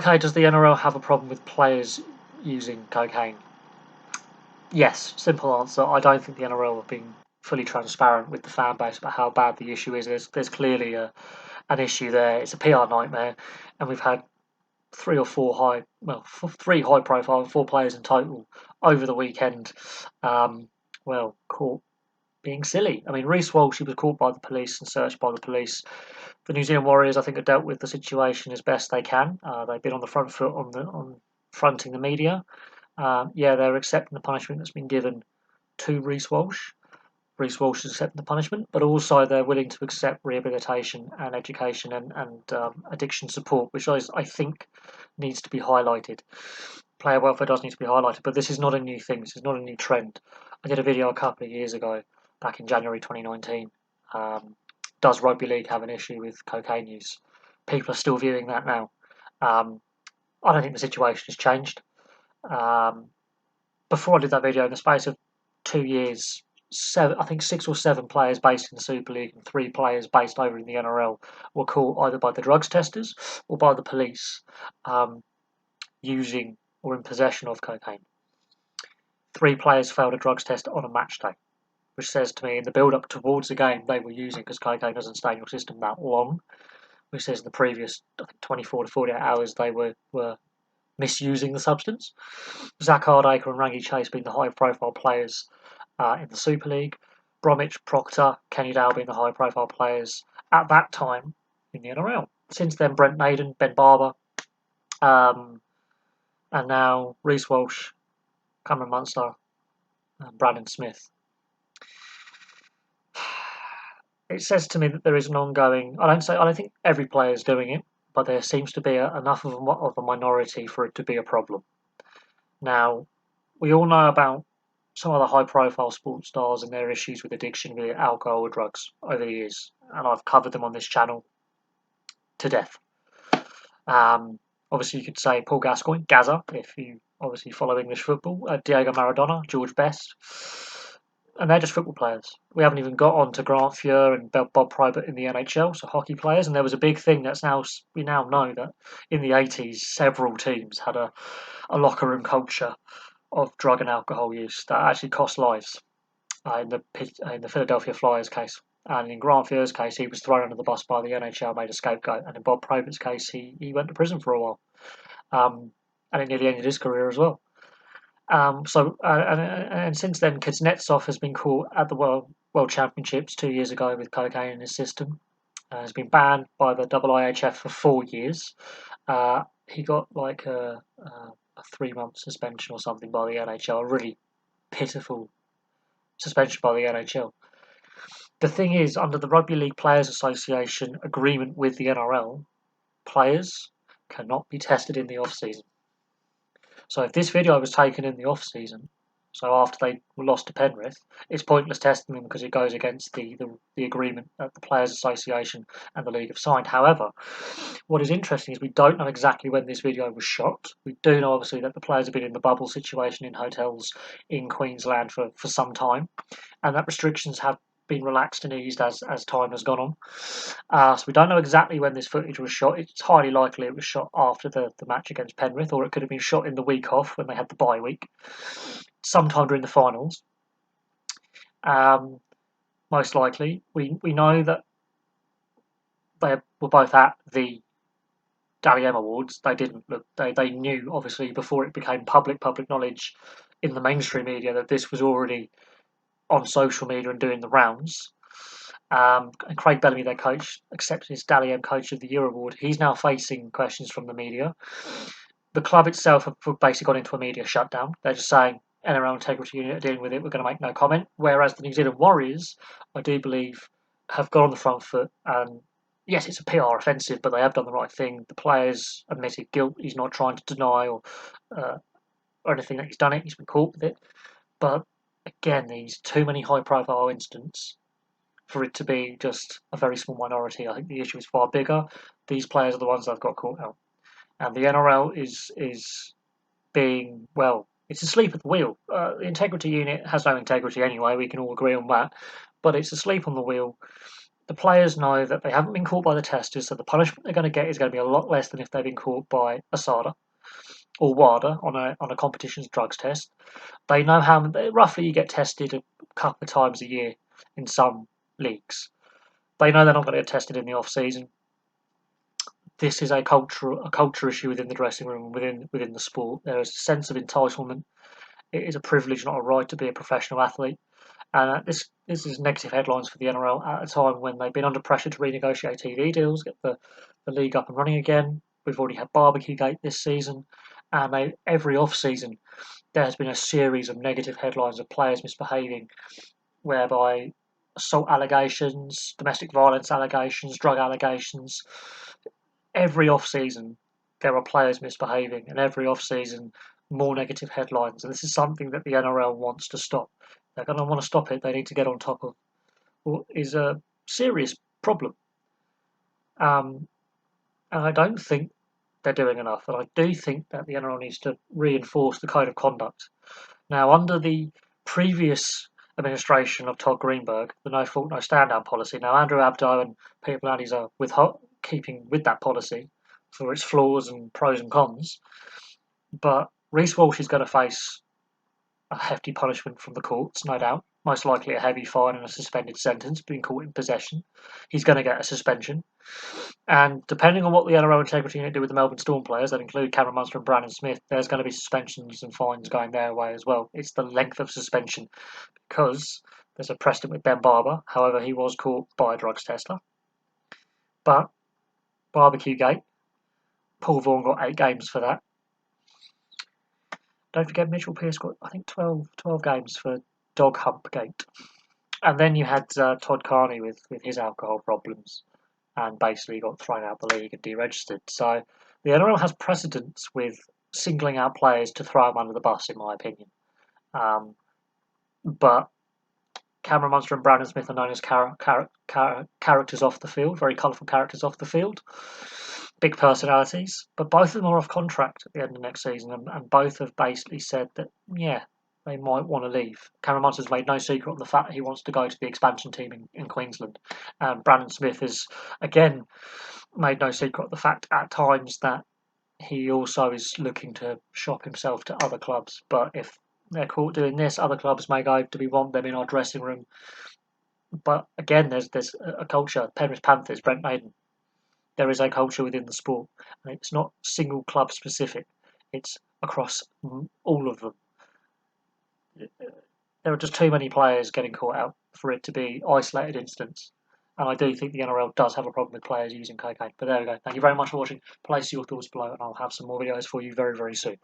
Okay, does the NRL have a problem with players using cocaine? Yes, simple answer. I don't think the NRL have been fully transparent with the fan base about how bad the issue is. There's clearly an issue there. It's a PR nightmare, and we've had three high profile and 4 players in total over the weekend. Caught being silly. I mean, Reece Walsh, he was caught by the police and searched by the police. The New Zealand Warriors, I think, have dealt with the situation as best they can. They've been on the front foot on fronting the media. They're accepting the punishment that's been given to Reece Walsh. Reece Walsh is accepting the punishment, but also they're willing to accept rehabilitation and education and addiction support, which I think needs to be highlighted. Player welfare does need to be highlighted, but this is not a new thing. This is not a new trend. I did a video a couple of years ago, back in January 2019. Does rugby league have an issue with cocaine use? People are still viewing that now. I don't think the situation has changed. Before I did that video, in the space of 2 years, I think 6 or 7 players based in the Super League and 3 players based over in the NRL were caught either by the drugs testers or by the police using or in possession of cocaine. 3 players failed a drugs test on a match day, which says to me in the build-up towards the game they were using, because cocaine doesn't stay in your system that long, which says in the previous 24 to 48 hours they were misusing the substance. Zach Hardacre and Rangi Chase being the high-profile players in the Super League. Bromwich, Proctor, Kenny Dow being the high-profile players at that time in the NRL. Since then, Brent Naden, Ben Barber, and now Reece Walsh, Cameron Munster, and Brandon Smith. It says to me that there is an ongoing. I don't think every player is doing it, but there seems to be enough of a minority for it to be a problem. Now, we all know about some of the high-profile sports stars and their issues with addiction, with alcohol or drugs over the years, and I've covered them on this channel to death. Obviously, you could say Paul Gascoigne, Gazza, if you obviously follow English football, Diego Maradona, George Best, and they're just football players. We haven't even got on to Grant Fuhr and Bob Probert in the NHL, so hockey players. And there was a big thing we now know that in the 80s, several teams had a locker room culture of drug and alcohol use that actually cost lives. In the Philadelphia Flyers case, and in Grant Fuhr's case, he was thrown under the bus by the NHL, made a scapegoat, and in Bob Probert's case, he went to prison for a while, and it nearly ended his career as well. And since then, Kuznetsov has been caught at the World Championships 2 years ago with cocaine in his system. Has been banned by the IIHF for 4 years. He got like a 3-month suspension or something by the NHL. A really pitiful suspension by the NHL. The thing is, under the Rugby League Players Association agreement with the NRL, players cannot be tested in the off-season. So if this video was taken in the off-season, so after they were lost to Penrith, it's pointless testing them because it goes against the agreement that the Players Association and the League have signed. However, what is interesting is we don't know exactly when this video was shot. We do know, obviously, that the players have been in the bubble situation in hotels in Queensland for some time, and that restrictions have been relaxed and eased as time has gone on. So we don't know exactly when this footage was shot. It's highly likely it was shot after the match against Penrith, or it could have been shot in the week off when they had the bye week, sometime during the finals. Most likely, we know that they were both at the Dally M Awards. They didn't look. They knew, obviously, before it became public knowledge in the mainstream media, that this was already on social media and doing the rounds. And Craig Bellamy, their coach, accepted his Dally M Coach of the Year award. He's now facing questions from the media. The club itself have basically gone into a media shutdown. They're just saying, NRL Integrity Unit are dealing with it, we're going to make no comment. Whereas the New Zealand Warriors, I do believe, have got on the front foot. And yes, it's a PR offensive, but they have done the right thing. The players admitted guilt. He's not trying to deny or anything that he's done it. He's been caught with it. But again, these too many high-profile incidents for it to be just a very small minority. I think the issue is far bigger. These players are the ones that have got caught out. And the NRL is being, well, it's asleep at the wheel. The Integrity Unit has no integrity anyway, we can all agree on that. But it's asleep on the wheel. The players know that they haven't been caught by the testers, so the punishment they're going to get is going to be a lot less than if they've been caught by ASADA or WADA on a competitions drugs test. They know how roughly you get tested a couple of times a year in some leagues. They know they're not going to get tested in the off season. This is a culture issue within the dressing room, within the sport. There is a sense of entitlement. It is a privilege, not a right, to be a professional athlete. And this is negative headlines for the NRL at a time when they've been under pressure to renegotiate TV deals, get the league up and running again. We've already had Barbecue Gate this season, and every off season there has been a series of negative headlines of players misbehaving, whereby assault allegations, domestic violence allegations, drug allegations. Every off season there are players misbehaving, and every off season more negative headlines. And this is something that the NRL wants to stop. They're going to want to stop it. They need to get on top of what is a serious problem. And I don't think they're doing enough. And I do think that the NRL needs to reinforce the code of conduct. Now, under the previous administration of Todd Greenberg, the no fault, no stand down policy, now Andrew Abdo and Peter Blandies are keeping with that policy for its flaws and pros and cons. But Reece Walsh is going to face a hefty punishment from the courts, no doubt. Most likely a heavy fine and a suspended sentence, being caught in possession. He's going to get a suspension. And depending on what the NRL Integrity Unit do with the Melbourne Storm players, that include Cameron Munster and Brandon Smith, there's going to be suspensions and fines going their way as well. It's the length of suspension, because there's a precedent with Ben Barber. However, he was caught by a drugs tester. But Barbecue Gate, Paul Vaughan got 8 games for that. Don't forget Mitchell Pearce got, I think, 12 games for Dog Hump Gate. And then you had Todd Carney with his alcohol problems, and basically got thrown out of the league and deregistered. So the NRL has precedence with singling out players to throw them under the bus, in my opinion. But Cameron Munster and Brandon Smith are known as characters off the field, very colourful characters off the field, big personalities. But both of them are off contract at the end of next season, and both have basically said that, yeah, they might want to leave. Cameron Munster's made no secret of the fact that he wants to go to the expansion team in Queensland. Brandon Smith has, again, made no secret of the fact at times that he also is looking to shop himself to other clubs. But if they're caught doing this, other clubs may go, do we want them in our dressing room? But again, there's a culture. Penrith Panthers, Brent Maiden. There is a culture within the sport, and it's not single club specific. It's across all of them. There are just too many players getting caught out for it to be isolated incidents. And I do think the NRL does have a problem with players using cocaine. But there we go. Thank you very much for watching. Place your thoughts below, and I'll have some more videos for you very, very soon.